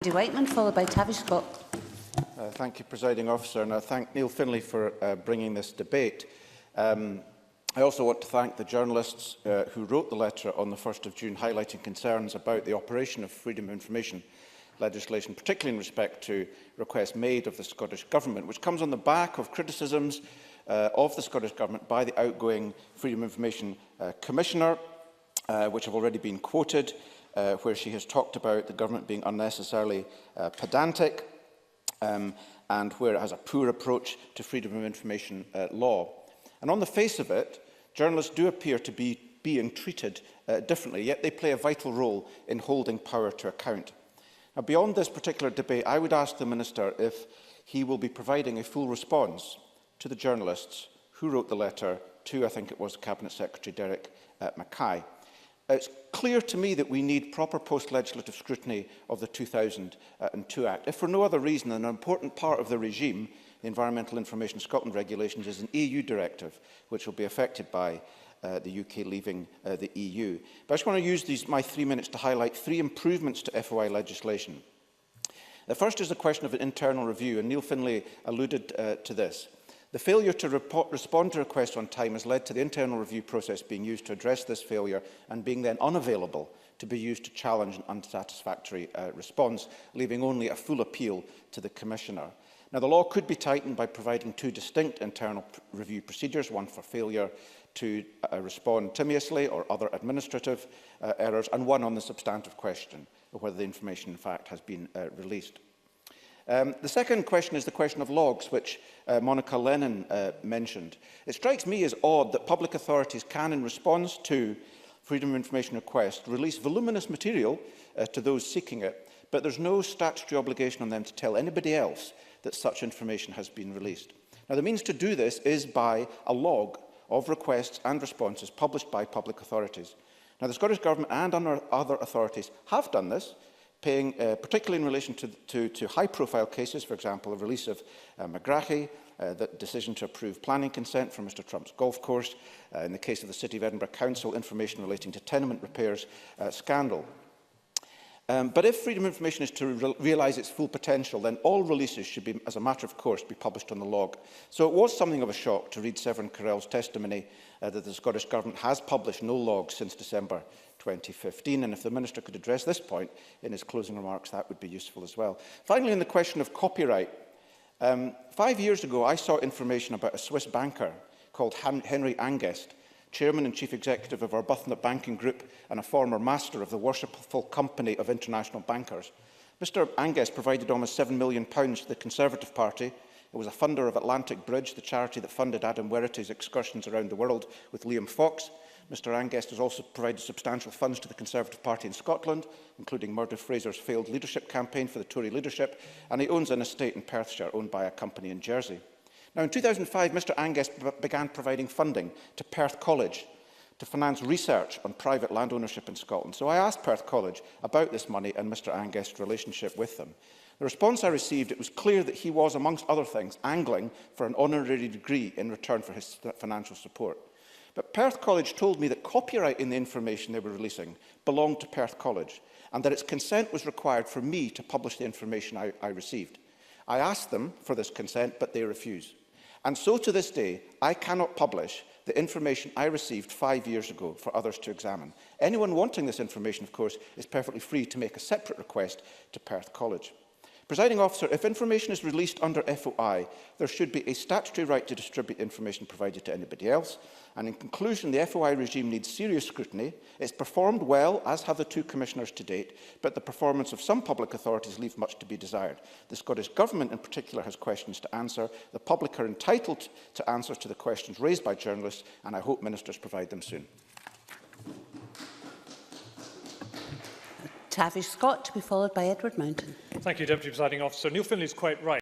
Whiteman, followed by Tavish Scott. Thank you, Presiding Officer, and I thank Neil Findlay for bringing this debate. I also want to thank the journalists who wrote the letter on the 1st of June highlighting concerns about the operation of freedom of information legislation, particularly in respect to requests made of the Scottish Government, which comes on the back of criticisms of the Scottish Government by the outgoing Freedom of Information Commissioner, which have already been quoted, where she has talked about the Government being unnecessarily pedantic and where it has a poor approach to freedom of information law. And on the face of it, journalists do appear to be being treated differently, yet they play a vital role in holding power to account. Now, beyond this particular debate, I would ask the Minister if he will be providing a full response to the journalists who wrote the letter to, I think it was, Cabinet Secretary Derek Mackay. It's clear to me that we need proper post-legislative scrutiny of the 2002 Act, if for no other reason than an important part of the regime, the Environmental Information Scotland Regulations, is an EU directive, which will be affected by the UK leaving the EU. But I just want to use my 3 minutes to highlight 3 improvements to FOI legislation. The first is the question of an internal review, and Neil Findlay alluded to this. The failure to respond to requests on time has led to the internal review process being used to address this failure and being then unavailable to be used to challenge an unsatisfactory response, leaving only a full appeal to the Commissioner. Now, the law could be tightened by providing 2 distinct internal review procedures, one for failure to respond timorously or other administrative errors, and one on the substantive question of whether the information, in fact, has been released. The second question is the question of logs, which Monica Lennon mentioned. It strikes me as odd that public authorities can, in response to freedom of information requests, release voluminous material to those seeking it, but there's no statutory obligation on them to tell anybody else that such information has been released. Now, the means to do this is by a log of requests and responses published by public authorities. Now, the Scottish Government and other authorities have done this, paying, particularly in relation to high-profile cases, for example, the release of McGrahy, the decision to approve planning consent for Mr Trump's golf course, in the case of the City of Edinburgh Council, information relating to tenement repairs scandal. But if freedom of information is to realise its full potential, then all releases should be, as a matter of course, be published on the log. So it was something of a shock to read Severn Carell's testimony that the Scottish Government has published no logs since December 2015, and if the Minister could address this point in his closing remarks, that would be useful as well. Finally, on the question of copyright, 5 years ago I saw information about a Swiss banker called Henry Angest, Chairman and Chief Executive of Arbuthnot Banking Group and a former master of the Worshipful Company of International Bankers. Mr Angest provided almost £7 million to the Conservative Party. It was a funder of Atlantic Bridge, the charity that funded Adam Werrity's excursions around the world with Liam Fox. Mr Angest has also provided substantial funds to the Conservative Party in Scotland, including Murdo Fraser's failed leadership campaign for the Tory leadership, and he owns an estate in Perthshire owned by a company in Jersey. Now, in 2005, Mr Angest began providing funding to Perth College to finance research on private land ownership in Scotland. So I asked Perth College about this money and Mr Angest's relationship with them. The response I received, it was clear that he was, amongst other things, angling for an honorary degree in return for his financial support. But Perth College told me that copyright in the information they were releasing belonged to Perth College and that its consent was required for me to publish the information I received. I asked them for this consent, but they refused. And so to this day, I cannot publish the information I received 5 years ago for others to examine. Anyone wanting this information, of course, is perfectly free to make a separate request to Perth College. Presiding Officer, if information is released under FOI, there should be a statutory right to distribute information provided to anybody else. And in conclusion, the FOI regime needs serious scrutiny. It's performed well, as have the 2 commissioners to date, but the performance of some public authorities leaves much to be desired. The Scottish Government in particular has questions to answer. The public are entitled to answers to the questions raised by journalists, and I hope ministers provide them soon. Tavish Scott, to be followed by Edward Mountain. Thank you, Deputy Presiding Officer. Neil Findlay is quite right.